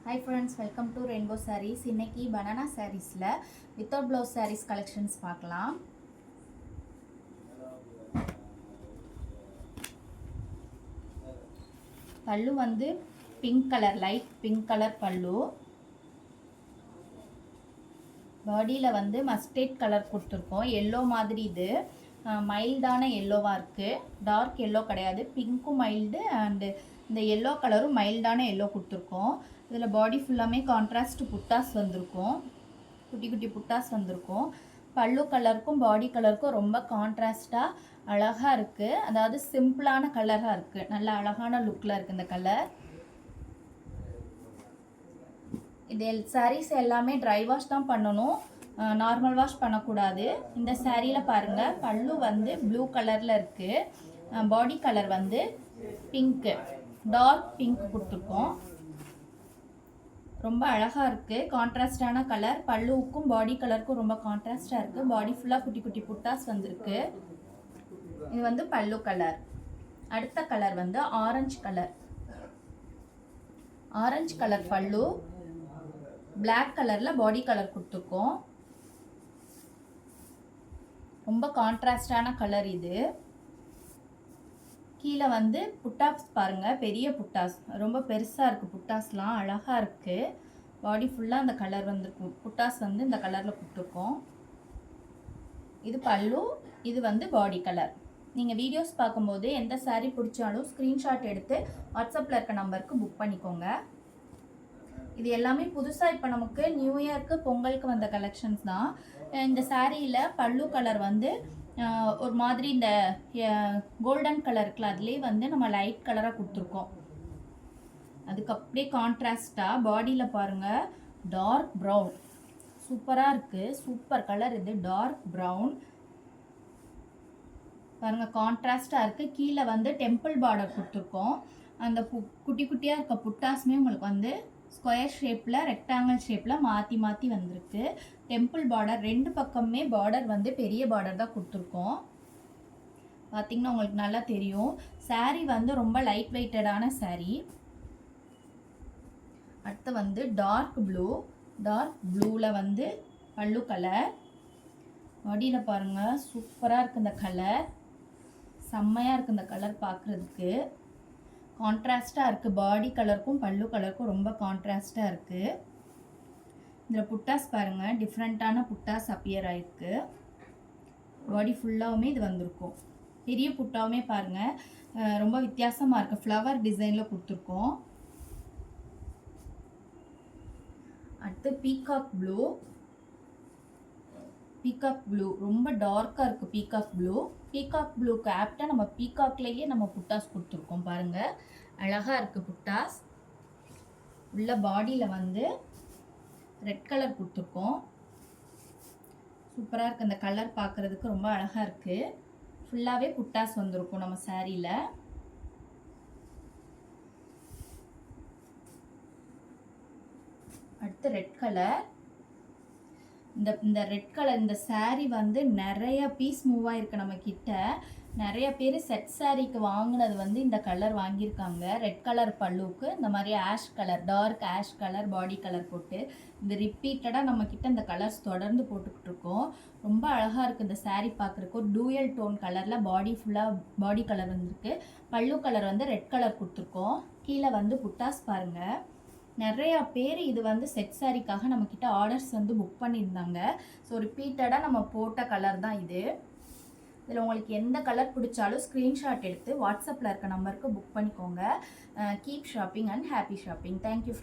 Hi friends, welcome to Rainbow Sarees. இன்னைக்கு banana sareesல without blouse sarees collections பார்க்கலாம். பல்லு வந்து pink colour, light pink colour பல்லு. பாடியில வந்து மஸ்டர்ட் கலர் கொடுத்துருக்கோம். எல்லோ மாதிரி இது மைல்டான எல்லோவாக இருக்குது. டார்க் எல்லோ கிடையாது, பிங்க்கும் மைல்டு அண்டு இந்த எல்லோ கலரும் மைல்டான எல்லோ கொடுத்துருக்கோம். இதில் பாடி ஃபுல்லாமே கான்ட்ராஸ்ட் புட்டாஸ் வந்திருக்கும், குட்டி குட்டி புட்டாஸ் வந்திருக்கும். பல்லு கலருக்கும் பாடி கலருக்கும் ரொம்ப கான்ட்ராஸ்டாக அழகாக இருக்குது. அதாவது சிம்பிளான கலராக இருக்குது, நல்ல அழகான லுக்கில் இருக்குது இந்த கலர். இது சாரீஸ் எல்லாமே ட்ரை வாஷ் தான் பண்ணணும், நார்மல் வாஷ் பண்ணக்கூடாது. இந்த சாரியில் பாருங்கள், பல்லு வந்து ப்ளூ கலரில் இருக்குது, பாடி கலர் வந்து பிங்க்கு, டார்க் பிங்க் கொடுத்துருக்கோம். ரொம்ப அழகாக இருக்குது, கான்ட்ராஸ்டான கலர். பல்லுவுக்கும் பாடி கலருக்கும் ரொம்ப கான்ட்ராஸ்டாக இருக்குது. பாடி ஃபுல்லாக குட்டி குட்டி புட்டாஸ் வந்திருக்கு. இது வந்து பல்லு கலர். அடுத்த கலர் வந்து ஆரஞ்சு கலர். ஆரஞ்சு கலர் பல்லு, பிளாக் கலரில் பாடி கலர் கொடுத்துருக்கோம். ரொம்ப கான்ட்ராஸ்டான கலர் இது. கீழே வந்து புட்டாஸ் பாருங்கள், பெரிய புட்டாஸ், ரொம்ப பெருசாக இருக்குது புட்டாஸ்லாம், அழகாக இருக்குது. பாடி ஃபுல்லாக அந்த கலர் வந்துருக்கும், புட்டாஸ் வந்து இந்த கலரில் கொடுத்துருக்கோம். இது பல்லு, இது வந்து பாடி கலர். நீங்கள் வீடியோஸ் பார்க்கும்போது எந்த சாரீ பிடிச்சாலும் ஸ்க்ரீன்ஷாட் எடுத்து வாட்ஸ்அப்பில் இருக்க நம்பருக்கு புக் பண்ணிக்கோங்க. இது எல்லாமே புதுசாக இப்போ நமக்கு நியூ இயர்க்கு பொங்கலுக்கு வந்த கலெக்ஷன்ஸ் தான். இந்த சாரியில் பல்லு கலர் வந்து ஒரு மாதிரி இந்த கோல்டன் கலர் இருக்குல்ல, அதுலேயே வந்து நம்ம லைட் கலராக கொடுத்துருக்கோம். அதுக்கு அப்படியே கான்ட்ராஸ்டாக பாடியில் பாருங்கள், டார்க் ப்ரௌன், சூப்பராக இருக்குது, சூப்பர் கலர் இது, டார்க் ப்ரௌன் பாருங்கள், கான்ட்ராஸ்டாக இருக்குது. கீழே வந்து டெம்பிள் பார்டர் கொடுத்துருக்கோம். அந்த குட்டி குட்டியாக இருக்க புட்டாஸுமே உங்களுக்கு வந்து ஸ்கொயர் ஷேப்பில், ரெக்டாங்கிள் ஷேப்பில் மாற்றி மாற்றி வந்திருக்கு. டெம்பிள் பார்டர், ரெண்டு பக்கமே பார்டர் வந்து பெரிய பார்டர் தான் கொடுத்துருக்கோம். பார்த்திங்கன்னா உங்களுக்கு நல்லா தெரியும். சாரீ வந்து ரொம்ப லைட் வெயிட்டடான சாரீ. அடுத்து வந்து டார்க் ப்ளூ, டார்க் ப்ளூவில் வந்து பல்லு கலர். பாடியில் பாருங்கள், சூப்பராக இருக்குது இந்த கலர், செம்மையாக இருக்குது இந்த கலர் பார்க்குறதுக்கு. கான்ட்ராஸ்டாக இருக்குது, பாடி கலருக்கும் பல்லு கலருக்கும் ரொம்ப கான்ட்ராஸ்டாக இருக்குது. இதில் புட்டாஸ் பாருங்கள், டிஃப்ரெண்ட்டான புட்டாஸ் அப்பியர் ஆகிருக்கு. பாடி ஃபுல்லாகவுமே இது வந்திருக்கும். பெரிய புட்டாவுமே பாருங்கள், ரொம்ப வித்தியாசமாக இருக்குது, ஃப்ளவர் டிசைனில் கொடுத்துருக்கோம். அடுத்து பீகாக் ப்ளூ. பீகாக் ப்ளூ ரொம்ப டார்க்காக இருக்குது. பீகாக் ப்ளூ, பீகாக் ப்ளூக்கு ஆப்டாக நம்ம பீகாக்லேயே நம்ம புட்டாஸ் கொடுத்துருக்கோம் பாருங்கள், அழகாக இருக்குது புட்டாஸ். உள்ள பாடியில் வந்து ரெட் கலர் கொடுத்துருக்கோம். சூப்பராக இருக்குது, அந்த கலர் பார்க்குறதுக்கு ரொம்ப அழகாக இருக்குது. ஃபுல்லாகவே புட்டாஸ் வந்திருக்கும் நம்ம சாரியில். அடுத்து ரெட் கலர். இந்த ரெட் கலர், இந்த சாரீ வந்து நிறைய பீஸ் மூவ் ஆகிருக்கு நம்ம கிட்ட. நிறைய பேர் செட் சாரீக்கு வாங்கினது வந்து இந்த கலர் வாங்கியிருக்காங்க. ரெட் கலர் பல்லுவுக்கு இந்த மாதிரி ash colour, dark ash colour body colour போட்டு இந்த ரிப்பீட்டடாக நம்மக்கிட்ட இந்த கலர்ஸ் தொடர்ந்து போட்டுக்கிட்டு இருக்கோம். ரொம்ப அழகாக இருக்குது இந்த சாரீ பார்க்குறக்கு. ஒரு டூயல் டோன் கலரில் பாடி ஃபுல்லாக பாடி கலர் வந்திருக்கு. பல்லு கலர் வந்து ரெட் கலர் கொடுத்துருக்கோம். கீழே வந்து புட்டாஸ் பாருங்கள். நிறையா பேர் இது வந்து செட் சாரிக்காக நம்மக்கிட்ட ஆர்டர்ஸ் வந்து புக் பண்ணியிருந்தாங்க. ஸோ ரிப்பீட்டடாக நம்ம போட்ட கலர் தான் இது. இதில் உங்களுக்கு எந்த கலர் பிடிச்சாலும் ஸ்க்ரீன்ஷாட் எடுத்து வாட்ஸ்அப்பில் இருக்க நம்பருக்கு புக் பண்ணிக்கோங்க. Keep shopping and happy shopping. Thank you friends.